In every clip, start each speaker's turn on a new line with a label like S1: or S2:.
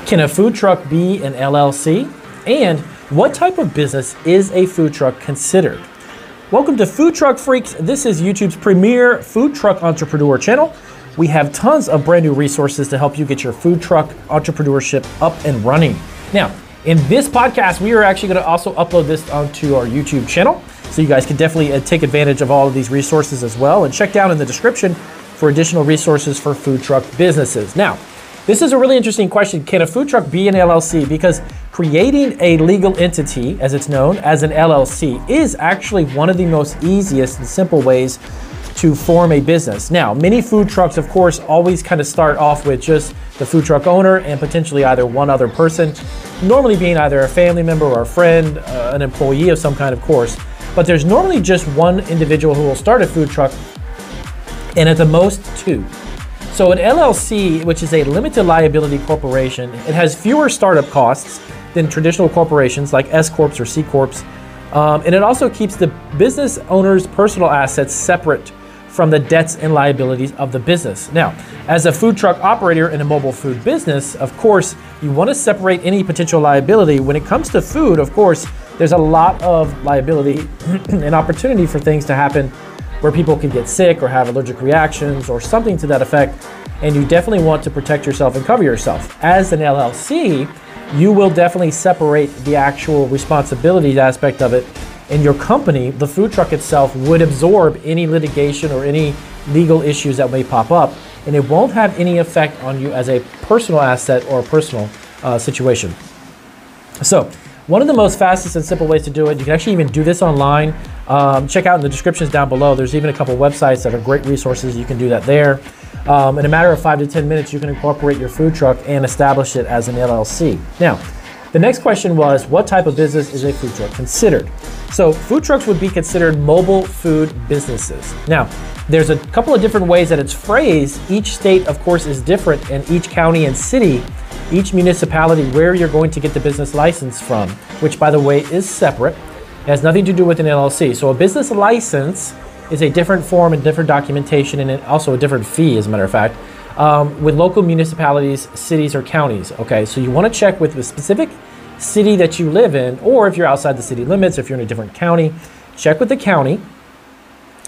S1: Can a food truck be an LLC? And what type of business is a food truck considered? Welcome to Food Truck Freaks. This is YouTube's premier food truck entrepreneur channel. We have tons of brand new resources to help you get your food truck entrepreneurship up and running. Now, in this podcast, we are actually going to also upload this onto our YouTube channel. So you guys can definitely take advantage of all of these resources as well. And check down in the description for additional resources for food truck businesses. Now, this is a really interesting question. Can a food truck be an LLC? Because creating a legal entity, as it's known, as an LLC is actually one of the most easiest and simple ways to form a business. Now, many food trucks, of course, always kind of start off with just the food truck owner and potentially either one other person, normally being either a family member or a friend, an employee of some kind, of course. But there's normally just one individual who will start a food truck, and at the most two. So an LLC, which is a limited liability corporation, it has fewer startup costs than traditional corporations like S Corps or C Corps. And it also keeps the business owner's personal assets separate from the debts and liabilities of the business. Now, as a food truck operator in a mobile food business, of course, you want to separate any potential liability. When it comes to food, of course, there's a lot of liability and opportunity for things to happen where people can get sick or have allergic reactions or something to that effect, and you definitely want to protect yourself and cover yourself. As an LLC, you will definitely separate the actual responsibility aspect of it, and your company, the food truck itself, would absorb any litigation or any legal issues that may pop up, and it won't have any effect on you as a personal asset or a personal situation. So, one of the most fastest and simple ways to do it, you can actually even do this online. Check out in the descriptions down below. There's even a couple websites that are great resources. You can do that there. In a matter of 5 to 10 minutes, you can incorporate your food truck and establish it as an LLC. Now, the next question was, what type of business is a food truck considered? So food trucks would be considered mobile food businesses. Now, there's a couple of different ways that it's phrased. Each state, of course, is different, and each county and city, each municipality where you're going to get the business license from, which, by the way, is separate. It has nothing to do with an LLC. So a business license is a different form and different documentation, and also a different fee, as a matter of fact, with local municipalities, cities, or counties. Okay, so you want to check with the specific city that you live in, or if you're outside the city limits, if you're in a different county, check with the county.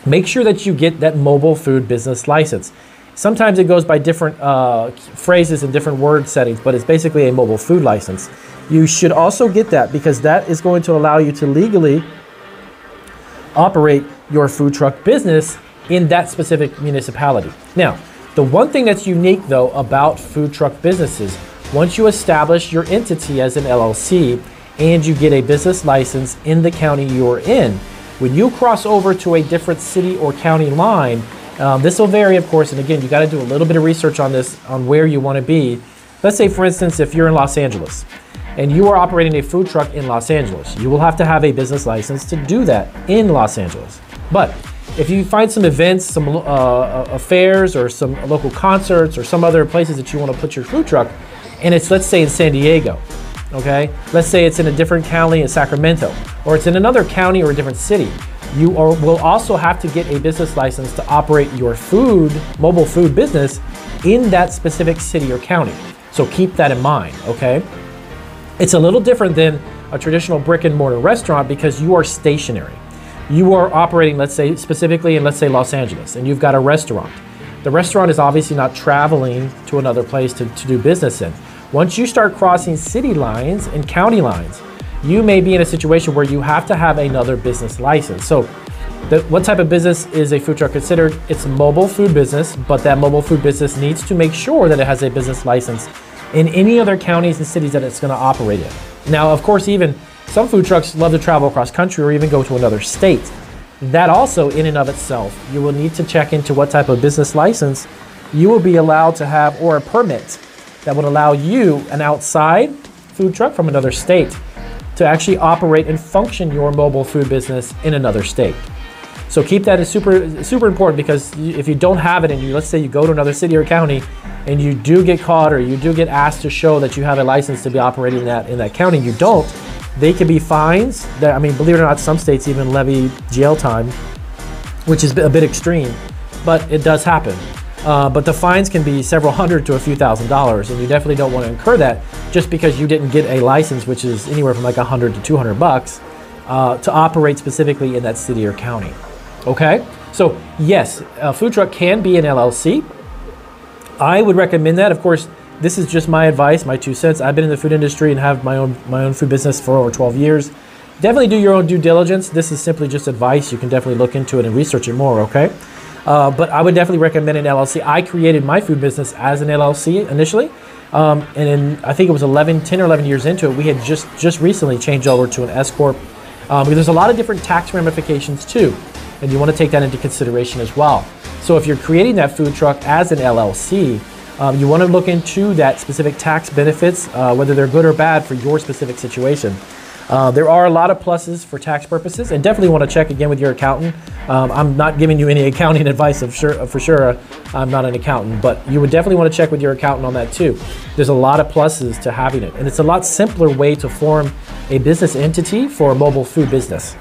S1: Make sure that you get that mobile food business license. Sometimes it goes by different phrases and different word settings, but it's basically a mobile food license. You should also get that because that is going to allow you to legally operate your food truck business in that specific municipality. Now, the one thing that's unique though about food truck businesses, once you establish your entity as an LLC and you get a business license in the county you're in, when you cross over to a different city or county line, this will vary, of course, and again, you got to do a little bit of research on this, on where you want to be. Let's say, for instance, if you're in Los Angeles and you are operating a food truck in Los Angeles, you will have to have a business license to do that in Los Angeles. But if you find some events, some affairs, or some local concerts, or some other places that you want to put your food truck, and it's, let's say, in San Diego, okay? Let's say it's in a different county in Sacramento, or it's in another county or a different city. You will also have to get a business license to operate your mobile food business in that specific city or county. So keep that in mind, okay? It's a little different than a traditional brick and mortar restaurant because you are stationary. You are operating, let's say, specifically in, let's say, Los Angeles, and you've got a restaurant. The restaurant is obviously not traveling to another place to do business in. Once you start crossing city lines and county lines, you may be in a situation where you have to have another business license. So what type of business is a food truck considered? It's a mobile food business, but that mobile food business needs to make sure that it has a business license in any other counties and cities that it's going to operate in. Now, of course, even some food trucks love to travel across country or even go to another state. That also, in and of itself, you will need to check into what type of business license you will be allowed to have, or a permit that would allow you, an outside food truck from another state, to actually operate and function your mobile food business in another state. So keep that as super important, because if you don't have it and let's say you go to another city or county and you do get caught or you do get asked to show that you have a license to be operating in that county, you don't, they could be fines. That, I mean, believe it or not, some states even levy jail time, which is a bit extreme, but it does happen. but the fines can be several hundred to a few $1,000s, and you definitely don't want to incur that just because you didn't get a license, which is anywhere from like 100 to 200 bucks to operate specifically in that city or county. Okay, so yes, a food truck can be an LLC. I would recommend that. Of course, this is just my advice, my 2 cents. I've been in the food industry and have my own food business for over 12 years. Definitely do your own due diligence. This is simply just advice. You can definitely look into it and research it more, okay? But I would definitely recommend an LLC. I created my food business as an LLC initially. And then I think it was 10 or 11 years into it, we had just recently changed over to an S Corp. Because there's a lot of different tax ramifications too. And you want to take that into consideration as well. So if you're creating that food truck as an LLC, you want to look into that specific tax benefits, whether they're good or bad for your specific situation. There are a lot of pluses for tax purposes, and definitely want to check again with your accountant. I'm not giving you any accounting advice for sure. I'm not an accountant, but you would definitely want to check with your accountant on that too. There's a lot of pluses to having it, and it's a lot simpler way to form a business entity for a mobile food business.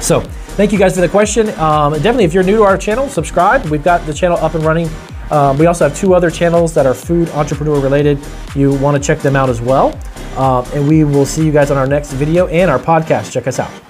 S1: So thank you guys for the question. Definitely, if you're new to our channel, subscribe. We've got the channel up and running. We also have 2 other channels that are food entrepreneur related. You want to check them out as well. And we will see you guys on our next video and our podcast. Check us out.